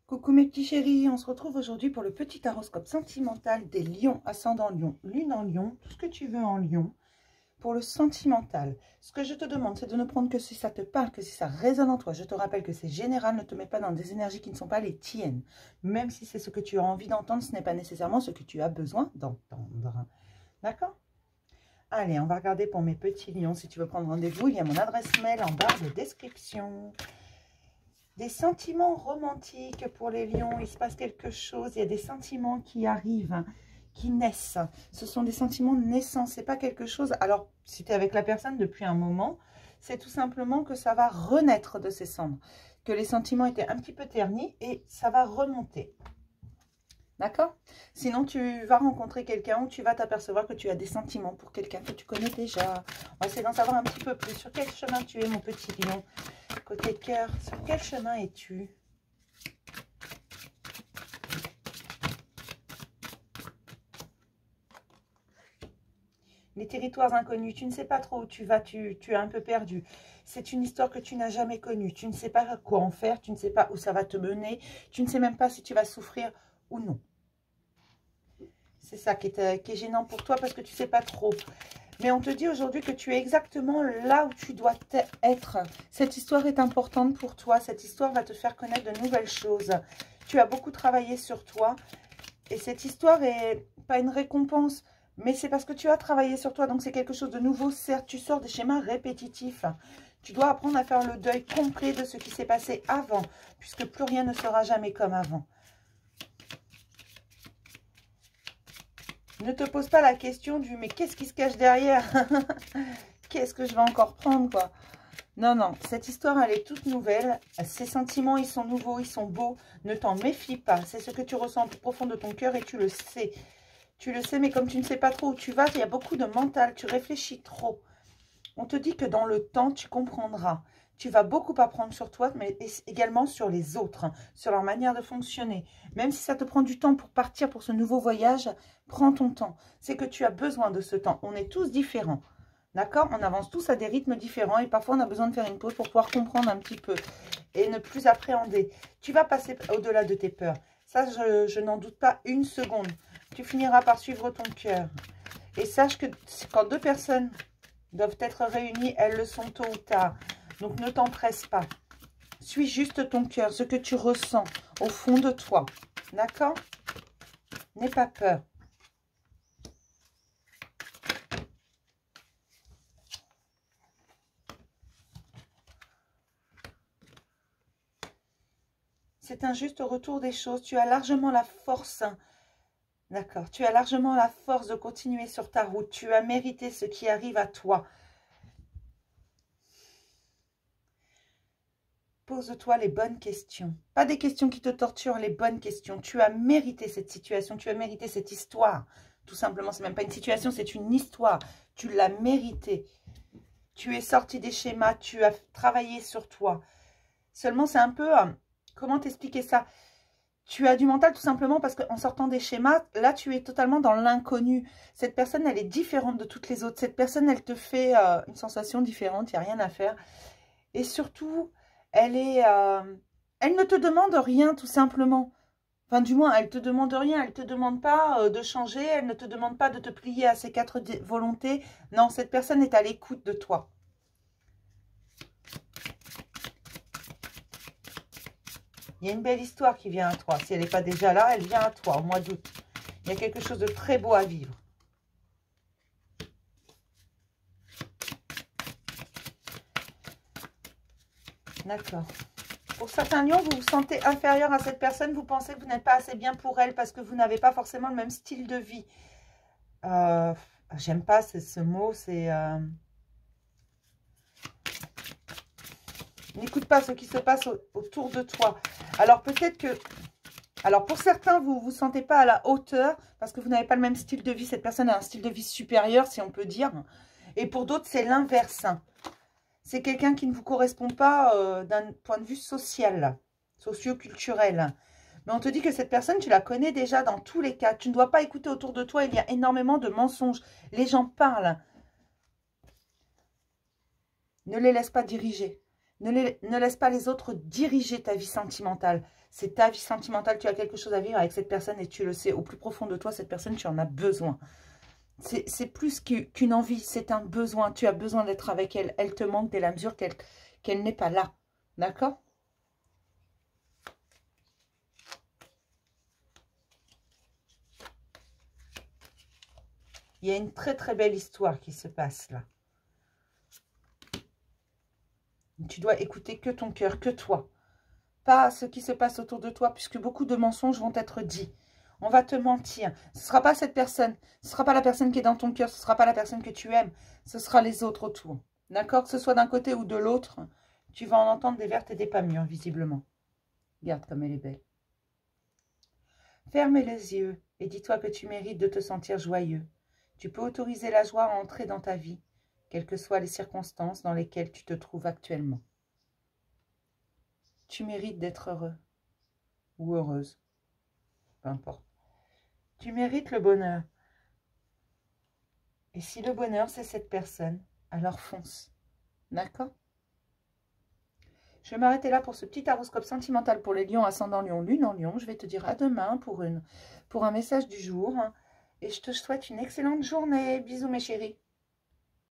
Coucou mes petits chéris, on se retrouve aujourd'hui pour le petit horoscope sentimental des lions, ascendant lion, lune en lion, tout ce que tu veux en lion, pour le sentimental. Ce que je te demande, c'est de ne prendre que si ça te parle, que si ça résonne en toi. Je te rappelle que c'est général, ne te mets pas dans des énergies qui ne sont pas les tiennes. Même si c'est ce que tu as envie d'entendre, ce n'est pas nécessairement ce que tu as besoin d'entendre. D'accord? Allez, on va regarder pour mes petits lions. Si tu veux prendre rendez-vous, il y a mon adresse mail en barre de description. Des sentiments romantiques pour les lions, il se passe quelque chose, il y a des sentiments qui arrivent, qui naissent. Ce sont des sentiments naissants, c'est pas quelque chose... Alors, si tu es avec la personne depuis un moment, c'est tout simplement que ça va renaître de ses cendres, que les sentiments étaient un petit peu ternis et ça va remonter. D'accord? Sinon, tu vas rencontrer quelqu'un où tu vas t'apercevoir que tu as des sentiments pour quelqu'un que tu connais déjà. On va essayer d'en savoir un petit peu plus. Sur quel chemin tu es, mon petit lion? Côté cœur, sur quel chemin es-tu? Les territoires inconnus, tu ne sais pas trop où tu vas, tu es un peu perdu. C'est une histoire que tu n'as jamais connue. Tu ne sais pas quoi en faire, tu ne sais pas où ça va te mener. Tu ne sais même pas si tu vas souffrir ou non. C'est ça qui est gênant pour toi parce que tu ne sais pas trop. Mais on te dit aujourd'hui que tu es exactement là où tu dois être. Cette histoire est importante pour toi. Cette histoire va te faire connaître de nouvelles choses. Tu as beaucoup travaillé sur toi. Et cette histoire n'est pas une récompense, mais c'est parce que tu as travaillé sur toi. Donc c'est quelque chose de nouveau. Certes, tu sors des schémas répétitifs. Tu dois apprendre à faire le deuil complet de ce qui s'est passé avant, puisque plus rien ne sera jamais comme avant. Ne te pose pas la question du « mais qu'est-ce qui se cache derrière ?» Qu'est-ce que je vais encore prendre, quoi? Non, non, cette histoire, elle est toute nouvelle. Ces sentiments, ils sont nouveaux, ils sont beaux. Ne t'en méfie pas. C'est ce que tu ressens au plus profond de ton cœur et tu le sais. Tu le sais, mais comme tu ne sais pas trop où tu vas, il y a beaucoup de mental. Tu réfléchis trop. On te dit que dans le temps, tu comprendras. Tu vas beaucoup apprendre sur toi, mais également sur les autres, sur leur manière de fonctionner. Même si ça te prend du temps pour partir pour ce nouveau voyage, prends ton temps. C'est que tu as besoin de ce temps. On est tous différents. D'accord? On avance tous à des rythmes différents et parfois on a besoin de faire une pause pour pouvoir comprendre un petit peu et ne plus appréhender. Tu vas passer au-delà de tes peurs. Ça, je n'en doute pas une seconde. Tu finiras par suivre ton cœur. Et sache que quand deux personnes doivent être réunies, elles le sont tôt ou tard. Donc ne t'empresse pas. Suis juste ton cœur, ce que tu ressens au fond de toi. D'accord? N'aie pas peur. C'est un juste retour des choses. Tu as largement la force. D'accord. Tu as largement la force de continuer sur ta route. Tu as mérité ce qui arrive à toi. Pose-toi les bonnes questions. Pas des questions qui te torturent, les bonnes questions. Tu as mérité cette situation. Tu as mérité cette histoire. Tout simplement, c'est même pas une situation, c'est une histoire. Tu l'as mérité. Tu es sorti des schémas. Tu as travaillé sur toi. Seulement, c'est un peu... comment t'expliquer ça? Tu as du mental tout simplement parce qu'en sortant des schémas, là, tu es totalement dans l'inconnu. Cette personne, elle est différente de toutes les autres. Cette personne, elle te fait une sensation différente. Il n'y a rien à faire. Et surtout, elle ne te demande rien, tout simplement. Enfin, du moins, elle ne te demande rien. Elle ne te demande pas de changer. Elle ne te demande pas de te plier à ses quatre volontés. Non, cette personne est à l'écoute de toi. Il y a une belle histoire qui vient à toi. Si elle n'est pas déjà là, elle vient à toi au mois d'août. Il y a quelque chose de très beau à vivre. D'accord. Pour certains lions, vous vous sentez inférieur à cette personne. Vous pensez que vous n'êtes pas assez bien pour elle parce que vous n'avez pas forcément le même style de vie. J'aime pas ce mot. C'est... N'écoute pas ce qui se passe autour de toi. Alors peut-être que... Alors pour certains, vous ne vous sentez pas à la hauteur parce que vous n'avez pas le même style de vie. Cette personne a un style de vie supérieur, si on peut dire. Et pour d'autres, c'est l'inverse. C'est quelqu'un qui ne vous correspond pas d'un point de vue social, socio-culturel. Mais on te dit que cette personne, tu la connais déjà dans tous les cas. Tu ne dois pas écouter autour de toi. Il y a énormément de mensonges. Les gens parlent. Ne les laisse pas diriger. Ne laisse pas les autres diriger ta vie sentimentale. C'est ta vie sentimentale, tu as quelque chose à vivre avec cette personne et tu le sais. Au plus profond de toi, cette personne, tu en as besoin. C'est plus qu'une envie, c'est un besoin. Tu as besoin d'être avec elle. Elle te manque dès la mesure qu'elle n'est pas là. D'accord? Il y a une très très belle histoire qui se passe là. Tu dois écouter que ton cœur, que toi. Pas ce qui se passe autour de toi, puisque beaucoup de mensonges vont être dits. On va te mentir. Ce ne sera pas cette personne. Ce ne sera pas la personne qui est dans ton cœur. Ce ne sera pas la personne que tu aimes. Ce sera les autres autour. D'accord? Que ce soit d'un côté ou de l'autre, tu vas en entendre des vertes et des pas mûres, visiblement. Regarde comme elle est belle. Ferme les yeux et dis-toi que tu mérites de te sentir joyeux. Tu peux autoriser la joie à entrer dans ta vie, quelles que soient les circonstances dans lesquelles tu te trouves actuellement. Tu mérites d'être heureux ou heureuse, peu importe. Tu mérites le bonheur. Et si le bonheur, c'est cette personne, alors fonce. D'accord? Je vais m'arrêter là pour ce petit horoscope sentimental pour les lions, ascendant lion, lune en lion. Je vais te dire à demain pour un message du jour. Et je te souhaite une excellente journée. Bisous mes chéris.